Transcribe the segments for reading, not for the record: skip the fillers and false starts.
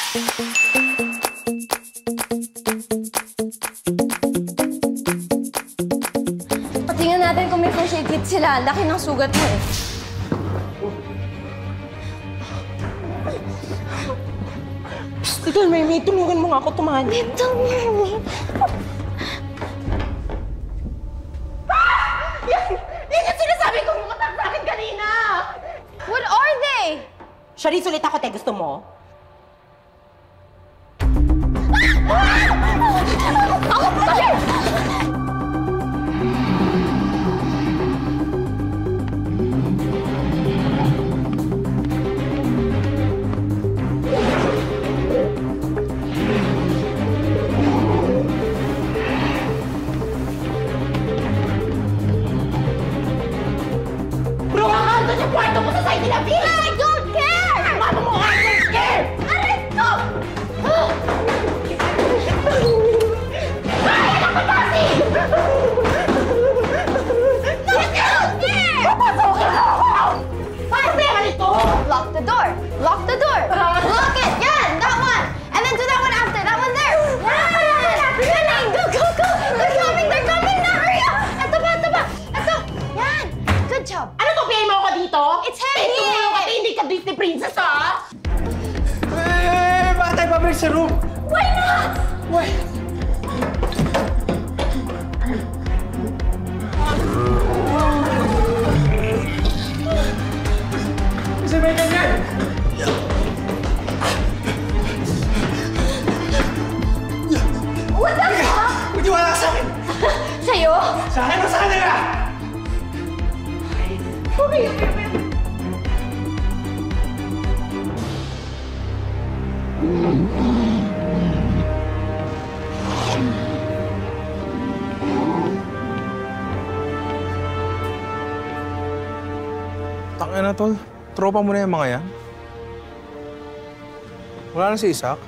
Patingnan natin kung may first aid kit sila. Laki ng sugat mo eh. Tigal, may tulungan mo nga ako tumahan. Ito mo. Yan yung sinasabi ko yung attack sa akin kanina! What are they? Charisse, ulit ako, te. Gusto mo? Bro, kakanta sa kwarto mo sa side nila, Bill! I don't care! Mama mo, I don't care! Aray ko! Ay, anak ko, Tasi! I don't care! Papasokin mo ako! Problema nito! Lock the door! Lock the door! Lock it! Yan! That one! And then do that one after! That one there! Yan! Galing! Go, go, go! They're coming! They're coming na! Hurry up! Ito ba? Ito ba? Ito! Yan! Good job! Ano to, PA mo ako dito? It's heavy! Tumulong ka, hindi ka Disney princess, ha? Bakit tayo pabalik sa room? Why not? Why? Kasi may ganyan! What the fuck? Hindi wala ka sa akin! Sa'yo? Sa akin o sa kanila? Okay. Tangina na, tol. Tropa mo na yung mga yan. Wala na si Isaac.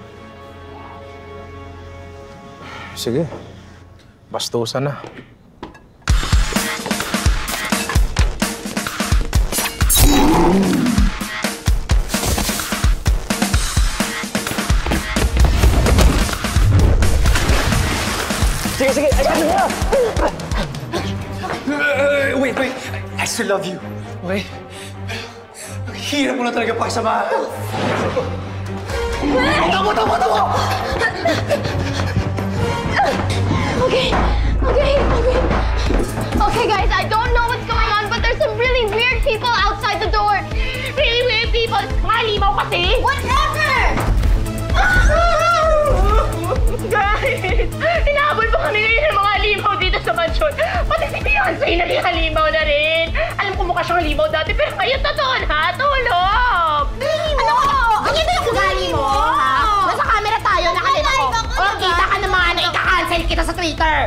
Sige. Bastusan na. Sige, sige! Wait. I still love you. Okay? Ang hirap mo na talaga pakisamahan. Tawa! Okay, guys, I don't know what's going on, but there's some really weird people outside the door. Really weird people! Mga limaw kasi! Whatever! Guys! Hinahabol po kami ngayon ng mga limaw dito sa mansyon. Pati si Beyonce naging halimaw na rin. Alam ko mukha siyang halimaw dati, pero ngayon totoo na. Tulog! Ano ko? Ano ba yung ugali mo, ha? Nasa camera tayo, nakalina ko. O, kita ka ng mga na ika-cancel kita sa Twitter.